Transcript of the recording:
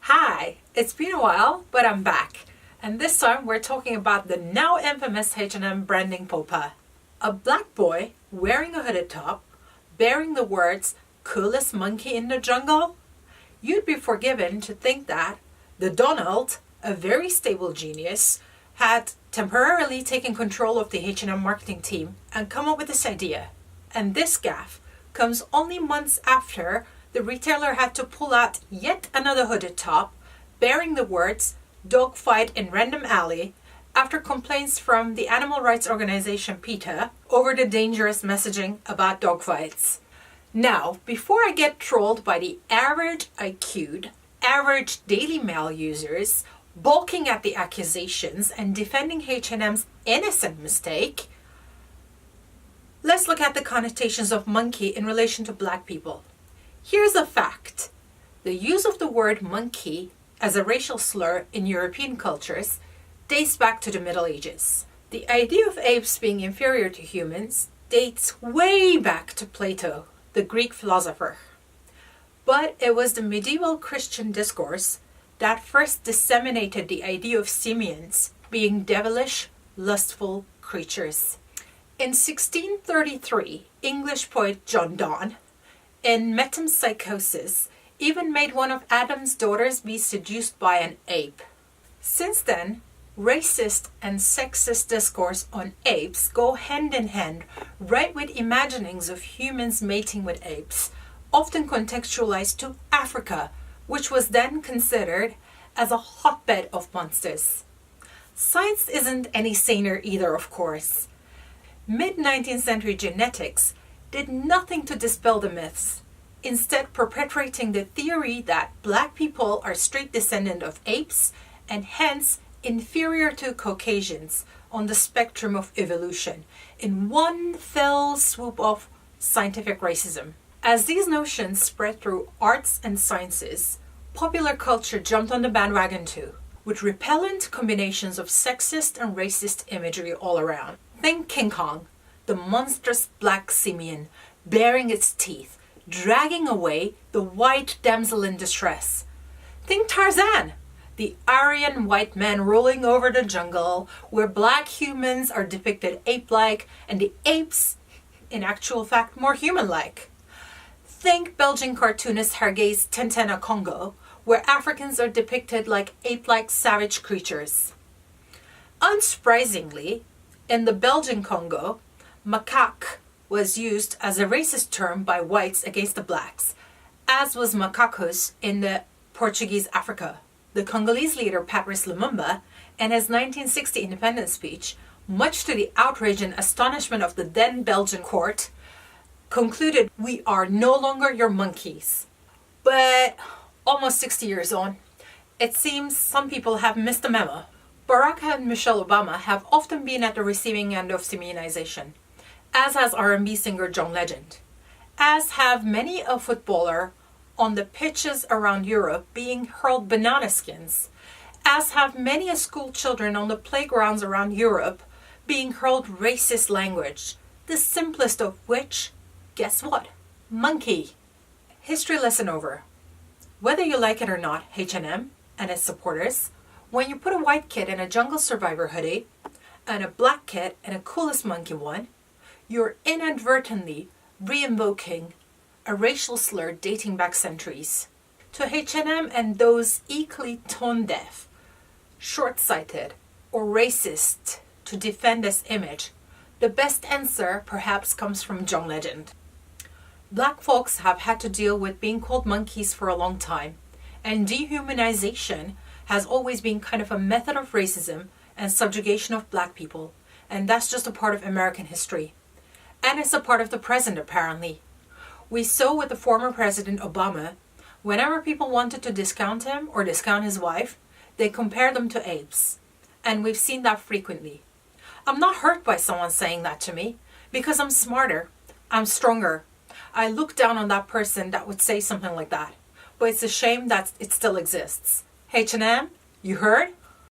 Hi, it's been a while, but I'm back. And this time we're talking about the now infamous H&M branding faux pas. A black boy wearing a hooded top, bearing the words, "coolest monkey in the jungle"? You'd be forgiven to think that the Donald, a very stable genius, had temporarily taken control of the H&M marketing team and come up with this idea. And this gaffe comes only months after the retailer had to pull out yet another hooded top bearing the words "dogfight in random alley" after complaints from the animal rights organization PETA over the dangerous messaging about dogfights. Now, before I get trolled by the average IQ'd, average Daily Mail users balking at the accusations and defending H&M's innocent mistake, let's look at the connotations of monkey in relation to black people. Here's a fact. The use of the word monkey as a racial slur in European cultures dates back to the Middle Ages. The idea of apes being inferior to humans dates way back to Plato, the Greek philosopher. But it was the medieval Christian discourse that first disseminated the idea of simians being devilish, lustful creatures. In 1633, English poet John Donne, in Metempsychosis, even made one of Adam's daughters be seduced by an ape. Since then, racist and sexist discourse on apes go hand in hand right with imaginings of humans mating with apes, often contextualized to Africa, which was then considered as a hotbed of monsters. Science isn't any saner either, of course. Mid-19th century genetics did nothing to dispel the myths, instead perpetuating the theory that black people are straight descendant of apes and hence inferior to Caucasians on the spectrum of evolution in one fell swoop of scientific racism. As these notions spread through arts and sciences, popular culture jumped on the bandwagon too, with repellent combinations of sexist and racist imagery all around. Think King Kong, the monstrous black simian, baring its teeth, dragging away the white damsel in distress. Think Tarzan, the Aryan white man rolling over the jungle, where black humans are depicted ape-like and the apes, in actual fact, more human-like. Think Belgian cartoonist Hergé's Tintin à Congo, where Africans are depicted like ape-like savage creatures. Unsurprisingly, in the Belgian Congo, macaque was used as a racist term by whites against the blacks, as was macacos in the Portuguese Africa. The Congolese leader Patrice Lumumba, in his 1960 independence speech, much to the outrage and astonishment of the then Belgian court, concluded, "We are no longer your monkeys." But almost 60 years on, it seems some people have missed the memo. Barack and Michelle Obama have often been at the receiving end of simianization, as has R&B singer John Legend, as have many a footballer on the pitches around Europe being hurled banana skins, as have many a school children on the playgrounds around Europe being hurled racist language, the simplest of which, guess what? Monkey. History lesson over. Whether you like it or not, H&M and its supporters, when you put a white kid in a jungle survivor hoodie and a black kid in a coolest monkey one, you're inadvertently re-invoking a racial slur dating back centuries. To H&M and those equally tone-deaf, short-sighted, or racist to defend this image, the best answer perhaps comes from John Legend. Black folks have had to deal with being called monkeys for a long time, and dehumanization has always been kind of a method of racism and subjugation of black people, and that's just a part of American history. And it's a part of the present, apparently. We saw with the former President Obama, whenever people wanted to discount him or discount his wife, they compared them to apes. And we've seen that frequently. I'm not hurt by someone saying that to me, because I'm smarter, I'm stronger. I look down on that person that would say something like that. But it's a shame that it still exists. H&M, you heard?